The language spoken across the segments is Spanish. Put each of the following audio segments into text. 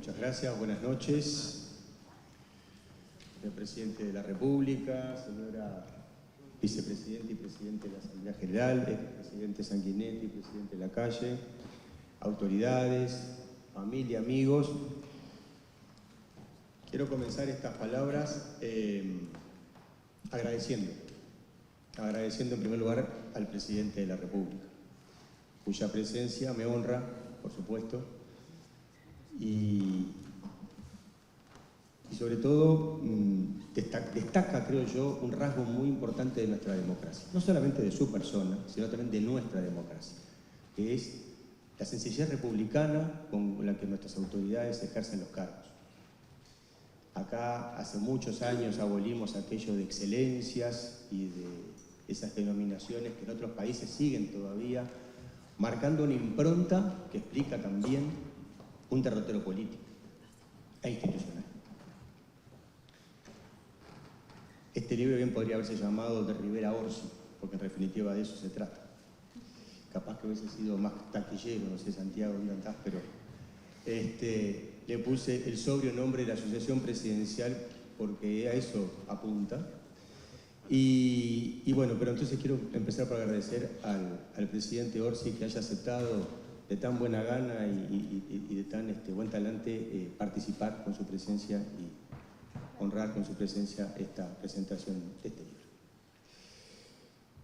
muchas gracias. Buenas noches. Señor Presidente de la República, señora Vicepresidenta y Presidente de la Asamblea General, Presidente Sanguinetti, Presidente de la Calle, autoridades, familia, amigos. Quiero comenzar estas palabras agradeciendo en primer lugar al Presidente de la República, cuya presencia me honra, por supuesto, y sobre todo destaca, creo yo, un rasgo muy importante de nuestra democracia, no solamente de su persona, sino también de nuestra democracia, que es la sencillez republicana con la que nuestras autoridades ejercen los cargos. Acá hace muchos años abolimos aquello de excelencias y de esas denominaciones que en otros países siguen todavía, marcando una impronta que explica también un derrotero político e institucional. Este libro bien podría haberse llamado De Rivera Orsi, porque en definitiva de eso se trata. Capaz que hubiese sido más taquillero, no sé, Santiago, ¿dónde andás? Pero le puse el sobrio nombre de la Asociación Presidencial porque a eso apunta. Y bueno, pero entonces quiero empezar por agradecer al presidente Orsi que haya aceptado de tan buena gana y de tan buen talante participar con su presencia y honrar con su presencia esta presentación de este libro.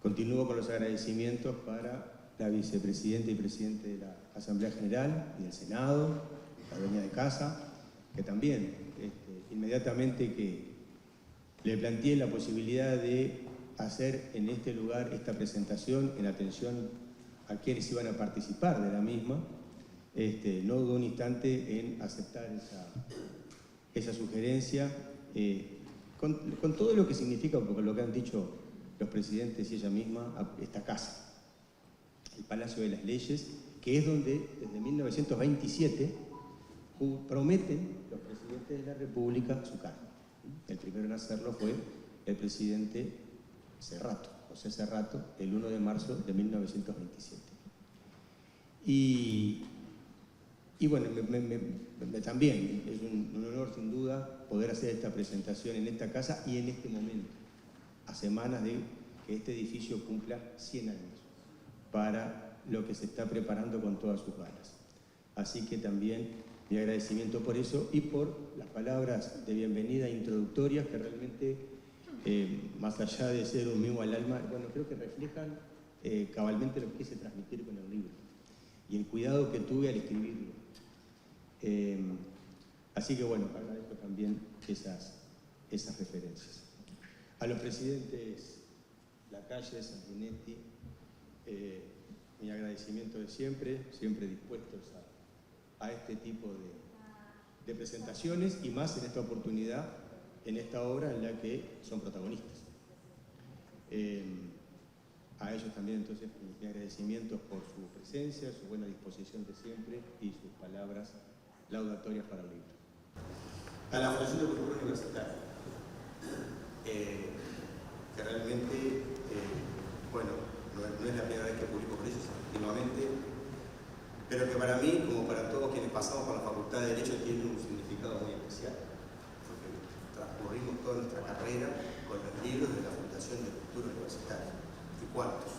Continúo con los agradecimientos para la vicepresidenta y presidente de la Asamblea General y del Senado, la dueña de casa, que también inmediatamente que le planteé la posibilidad de hacer en este lugar esta presentación en atención a quienes iban a participar de la misma, no dudó un instante en aceptar esa sugerencia, con todo lo que significa, porque lo que han dicho los presidentes y ella misma, esta casa, el Palacio de las Leyes, que es donde desde 1927 prometen los presidentes de la República su cargo. El primero en hacerlo fue el presidente Cerrato, José Cerrato, el 1 de marzo de 1927. Y bueno, también es un honor sin duda poder hacer esta presentación en esta casa y en este momento, a semanas de que este edificio cumpla 100 años, para lo que se está preparando con todas sus ganas. Así que también mi agradecimiento por eso y por las palabras de bienvenida introductorias que realmente, más allá de ser un mimo al alma, bueno, creo que reflejan cabalmente lo que quise transmitir con el libro y el cuidado que tuve al escribirlo. Así que bueno, agradezco también esas referencias. A los presidentes La Calle, Sanguinetti, mi agradecimiento de siempre dispuestos a este tipo de presentaciones y más en esta oportunidad, en esta obra en la que son protagonistas. A ellos también entonces mis agradecimientos por su presencia, su buena disposición de siempre y sus palabras laudatorias para el libro. A la Fundación de Cultura Universitaria, que realmente, bueno, no es la primera vez que publico por ellos, últimamente, pero que para mí, como para todos quienes pasamos por la Facultad de Derecho, tiene un significado muy especial, porque transcurrimos toda nuestra carrera con los libros de la Fundación de Cultura Universitaria, y cuántos.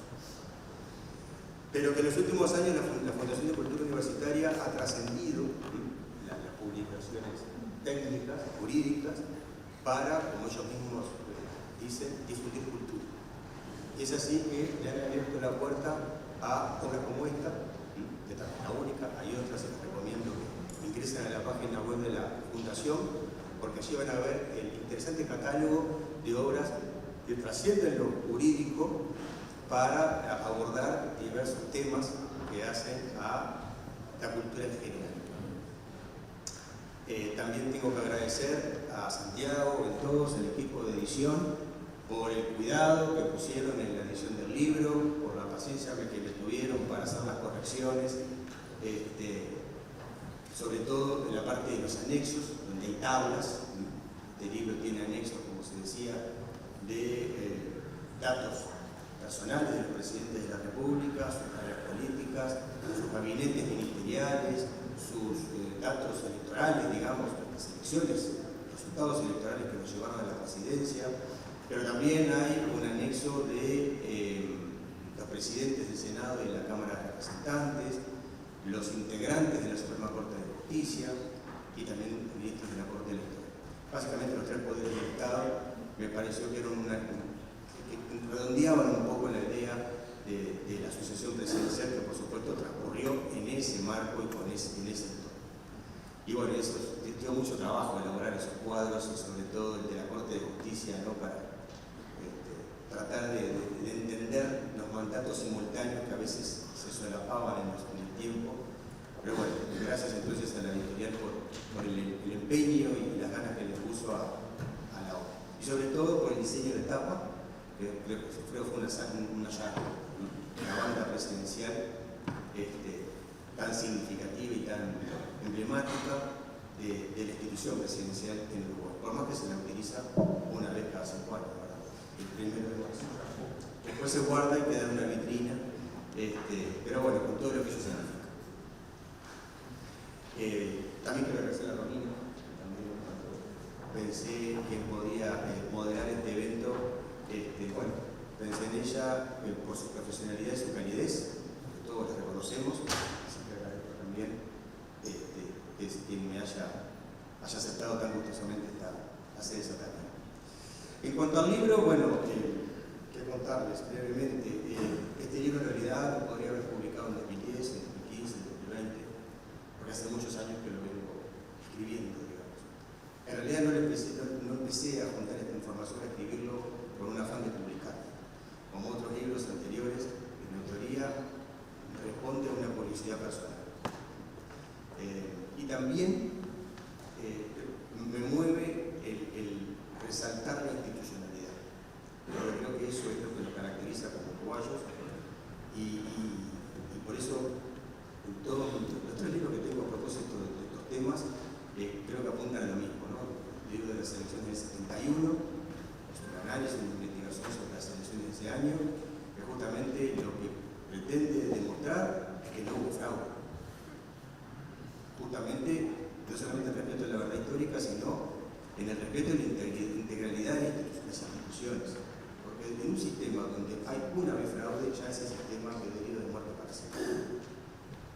Pero que en los últimos años la Fundación de Cultura Universitaria ha trascendido las publicaciones técnicas, jurídicas, para, como ellos mismos dicen, discutir cultura. Y es así que le han abierto la puerta a obras como esta, de tarjeta única. Hay otras, les recomiendo que ingresen a la página web de la Fundación, porque allí van a ver el interesante catálogo de obras que trascienden lo jurídico para abordar diversos temas que hacen a la cultura en general. También tengo que agradecer a Santiago, a todos, el equipo de edición, por el cuidado que pusieron en la edición del libro, por la paciencia que le tuvieron para hacer las correcciones, sobre todo en la parte de los anexos, donde hay tablas. El libro tiene anexos, como se decía, de datos personales de los presidentes de la República, sus carreras políticas, sus gabinetes ministeriales, sus datos electorales, digamos, las elecciones, resultados electorales que nos llevaron a la presidencia, pero también hay un anexo de los presidentes del Senado y de la Cámara de Representantes, los integrantes de la Suprema Corte de Justicia y también ministros de la Corte Electoral. Básicamente los tres poderes del Estado me pareció que eran que redondeaban un poco la idea de la sucesión presidencial que por supuesto transcurrió en ese marco y en ese entorno. Y bueno, eso dio mucho trabajo elaborar esos cuadros y sobre todo el de la Corte de Justicia, ¿no? Para tratar de entender los mandatos simultáneos que a veces se solapaban en el tiempo. Pero bueno, gracias entonces a la editorial por el empeño y las ganas que le puso a la obra. Y sobre todo por el diseño de tapa, que creo que fue una banda presidencial tan significativa y tan emblemática de la institución presidencial en Uruguay. Por más que se la utiliza una vez cada 5 años, ¿verdad? El 1 de marzo. Después se guarda y queda en una vitrina, pero bueno, con todo lo que eso significa. También quiero agradecer a Romina, también cuando pensé que podía moderar este evento, bueno, pensé en ella por su profesionalidad y su calidez, que todos la reconocemos, así que agradezco también que me haya aceptado tan gustosamente hacer esa tarea. En cuanto al libro, bueno, quiero contarles brevemente, este libro en realidad lo podría haber publicado en 2010, en 2015, en 2020, porque hace muchos años que lo vengo escribiendo, digamos. En realidad no empecé a juntar esta información, a escribirlo con un afán de publicar. Como otros libros anteriores, mi autoría responde a una curiosidad personal. Y también me mueve el resaltar la institucionalidad. Pero creo que eso es lo que nos caracteriza como uruguayos y por eso en todos los tres libros que tengo a propósito de estos temas creo que apuntan a lo mismo, ¿no? El libro de las elecciones del 71, es un análisis, una investigación sobre las elecciones de ese año, que justamente lo que pretende demostrar es que no hubo fraude. Justamente, no solamente en el respeto de la verdad histórica, sino en el respeto de la integralidad de las instituciones. Porque en un sistema donde hay una vez fraude, ya ese sistema quedó herido de muerte para siempre.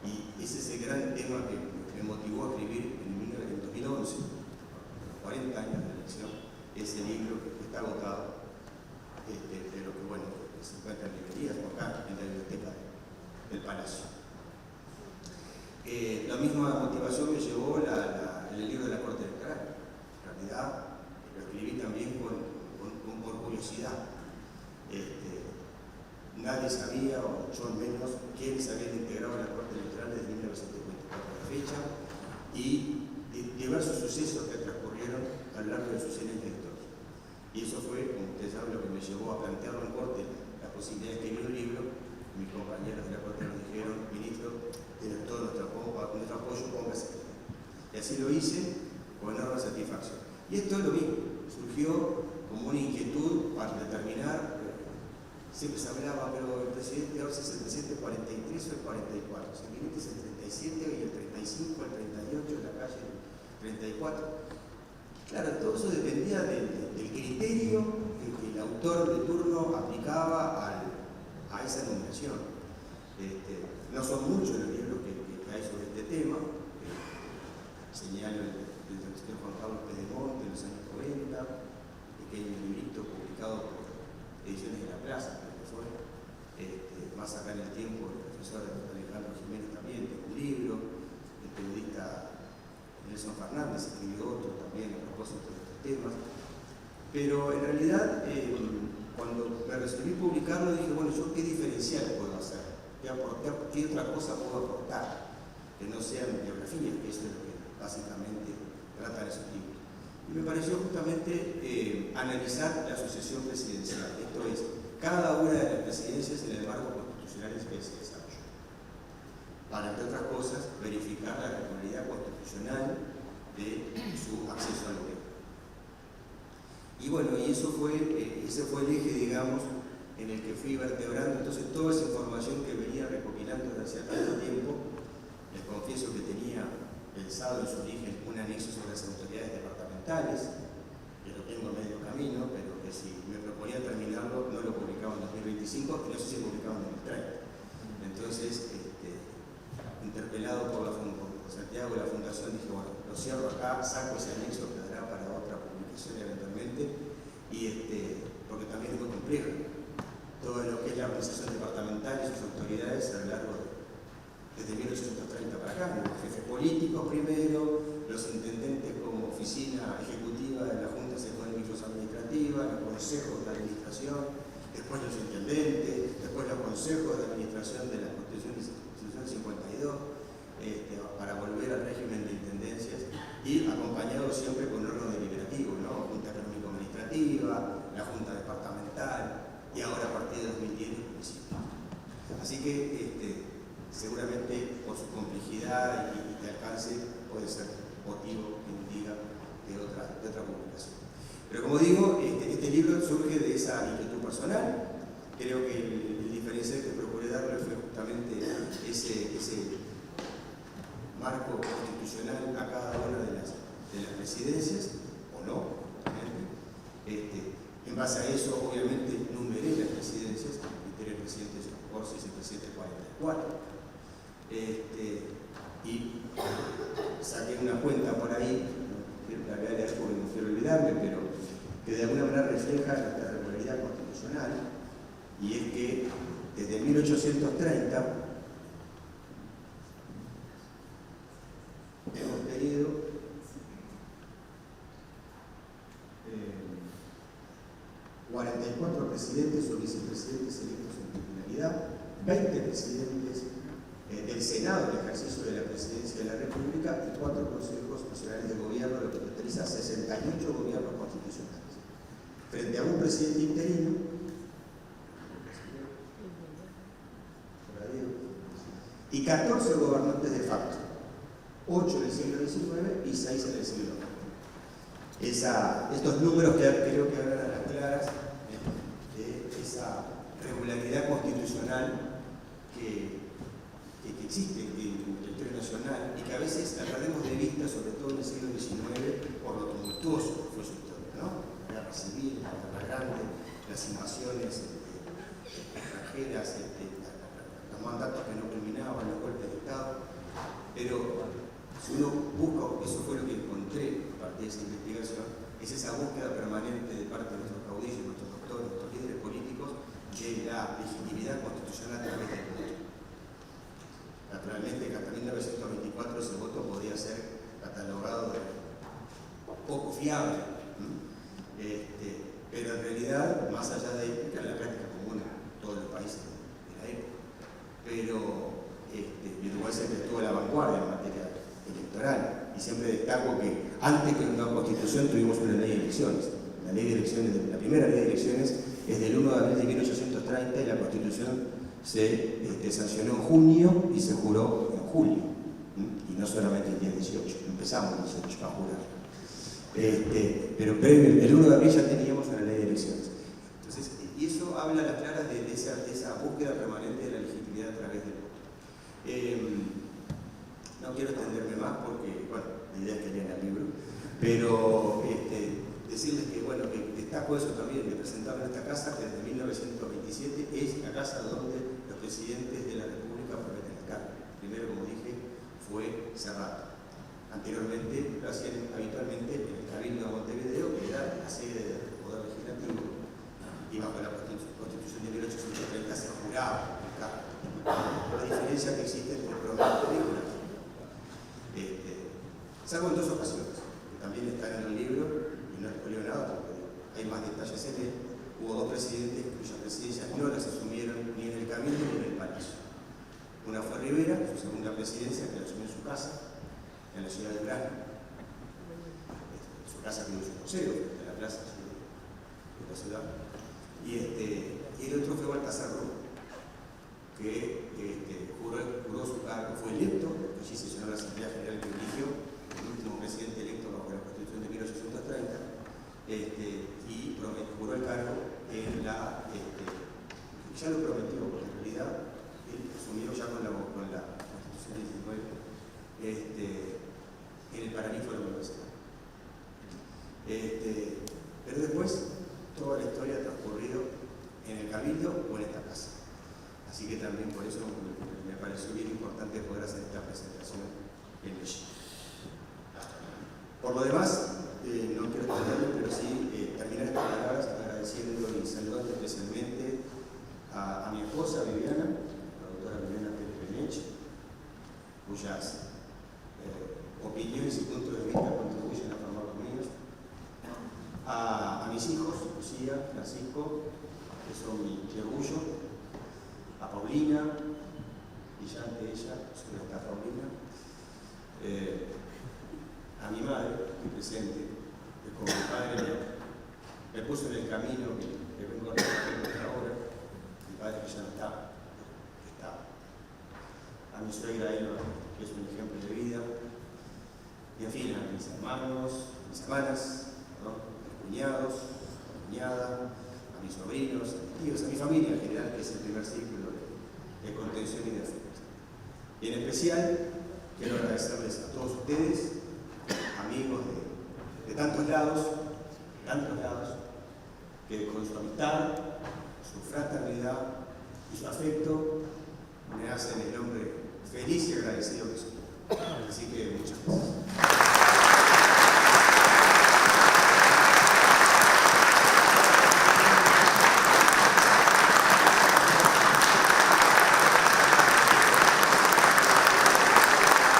Y ese es el gran tema que me motivó a escribir en 2011, a los 40 años de la elección, ese libro que está agotado, pero que bueno, que se encuentra en librerías o acá, en la biblioteca del Palacio. La misma motivación me llevó el libro de la Corte Electoral. En realidad, lo escribí también por curiosidad. Nadie sabía, o yo al menos, quiénes habían integrado la Corte Electoral desde 1954 a la fecha y diversos sucesos que transcurrieron a lo largo de sus años de historia. Y eso fue, como ustedes saben, lo que me llevó a plantearlo en Corte, la posibilidad de escribir un libro. Mis compañeros de la Corte nos dijeron: ministro, tiene todo nuestro apoyo, póngase. Y así lo hice con enorme satisfacción. Y esto es lo mismo, surgió como una inquietud para determinar, siempre se hablaba, pero el presidente ahora es el presidente 43 o el 44, el gabinete es el 37 y el 35, el 38, en la calle el 34. Claro, todo eso dependía del criterio que el autor de turno aplicaba a esa nominación. No son muchos los libros que hay sobre este tema. Señalo el del señor Juan Pablo Pedemonte en los años 90, pequeño librito publicado por Ediciones de la Plaza, creo que fue. Más acá en el tiempo, el profesor Alejandro Jiménez también tiene un libro, el periodista Nelson Fernández escribió otro también a propósito de estos temas. Pero en realidad, cuando me resolví publicarlo, dije, bueno, ¿yo qué diferencial puedo hacer? ¿Qué otra cosa puedo aportar? Que no sean biografías, que eso es lo que básicamente tratan esos libros. Y me pareció justamente analizar la sucesión presidencial, esto es, cada una de las presidencias en el marco constitucional que se desarrolló, para, entre otras cosas, verificar la regularidad constitucional de su acceso al gobierno. Y bueno, y ese fue el eje, digamos, en el que fui vertebrando entonces toda esa información que venía recopilando desde hace tanto tiempo. Les confieso que tenía pensado en su origen un anexo sobre las autoridades departamentales, que lo tengo a medio camino, pero que si me proponía terminarlo no lo publicaba en 2025 y no sé si publicaba en 2030. Entonces, interpelado por Santiago de la Fundación, dije, bueno, lo cierro acá, saco ese anexo que dará para otra publicación eventualmente, y porque también es muy complejo todo lo que es la organización departamental y sus autoridades a lo largo desde 1830 para acá, los jefes políticos primero, los intendentes como oficina ejecutiva de las juntas económicas administrativas, los consejos de administración, después los intendentes, después los consejos de administración de la Constitución 52, para volver al régimen de intendencias y acompañado siempre con órgano deliberativo, ¿no? Junta económico-administrativa, la Junta departamental y ahora a partir de 2010 el municipio. Así que seguramente por su complejidad y de alcance puede ser motivo que diga de otra publicación. Pero como digo, este libro surge de esa inquietud personal. Creo que el diferencial que procuré darle fue justamente ese marco constitucional a cada una de las presidencias, o no, en base a eso, obviamente, numeré las presidencias, el presidente Orsis, el presidente 44. Y saqué una cuenta por ahí, la voy a leer porque no quiero olvidarme, pero que de alguna manera refleja nuestra regularidad constitucional, y es que desde 1830 hemos tenido 44 presidentes o vicepresidentes electos en titularidad, 20 presidentes del Senado en el ejercicio de la presidencia de la República y 4 consejos nacionales de gobierno, lo que totaliza 68 gobiernos constitucionales. Frente a un presidente interino, y 14 gobernantes de facto, 8 en el siglo XIX y 6 en el siglo XX. Estos números que creo que hablan a las claras de esa regularidad constitucional que existe en el territorio nacional y que a veces la perdemos de vista, sobre todo en el siglo XIX, por lo tumultuoso que fue su historia, ¿no? La guerra civil, la guerra grande, las invasiones extranjeras, los mandatos que no culminaban, los golpes de Estado. Pero si uno busca, eso fue lo que encontré a partir de esa investigación, es esa búsqueda permanente de parte de nuestros caudillos, nuestros doctores, nuestros líderes políticos, de la legitimidad constitucional a través del voto. Naturalmente, hasta 1924 ese voto podía ser catalogado de poco fiable, pero en realidad, más allá de que era la práctica común en todos los países de la época, pero Uruguay siempre estuvo a la vanguardia en materia electoral, y siempre destaco que antes que una constitución tuvimos una ley de elecciones. La primera ley de elecciones es del 1 de abril de 1830 y la constitución se sancionó en junio y se juró en julio, y no solamente el día 18, empezamos el 18 a jurar. Pero previo, el 1 de abril ya teníamos una ley de elecciones. Entonces, y eso habla a las claras de esa búsqueda permanente de la legitimidad a través del voto. No quiero extenderme más porque, bueno, la idea es que lean el libro, pero decirles que, bueno, que destaco eso también, de presentarlo en esta casa, que desde 1927 es la casa donde los presidentes de la República prometen el cargo. Primero, como dije, fue Serrato. Anteriormente lo hacían habitualmente en el Cabildo de Montevideo, que era la sede del Poder Legislativo, y bajo la Constitución de 1830 se juraba el cargo. La diferencia que existe entre promesa y jurado. Salvo en 2 ocasiones, que también están en el libro, y no expolio nada porque hay más detalles en él. Hubo 2 presidentes cuyas presidencias no las asumieron ni en el Cabildo ni en el Palacio. Una fue Rivera, su segunda presidencia, que la asumió en su casa, en la ciudad de Durazno. Su casa que es un museo, de la plaza de la ciudad. Y el otro fue Baltasar Rojo, que juró su cargo, fue electo, porque allí se llenó la Asamblea General que eligió el último presidente electo bajo la Constitución de 1830, y juró el cargo en la para mí fue la universidad. Pero después, toda la historia ha transcurrido en el Cabildo o en esta casa. Así que también por eso me pareció bien importante poder hacer esta presentación en ella. Por lo demás, no quiero extenderme, pero sí terminar estas palabras agradeciendo y saludando especialmente a mi esposa Viviana, la doctora Viviana Pérez, cuyas opiniones y puntos de vista contribuyen a formar los míos, a mis hijos, Lucía, Francisco, que son mi orgullo, a Paulina, brillante ella, solo está Paulina, a mi madre, aquí presente, que como mi padre me puso en el camino que vengo recorriendo ahora, mi padre que ya no está, que está, a mi suegra Elba, que es un ejemplo de vida, y en fin, a mis hermanos, mis hermanas, ¿no? A mis cuñados, a mi cuñada, a mis sobrinos, a mis tíos, a mi familia en general, que es el primer círculo de contención y de afecto. Y en especial, quiero agradecerles a todos ustedes, amigos de tantos lados, que con su amistad, su fraternidad y su afecto me hacen el hombre feliz y agradecido que soy. Así que muchas gracias.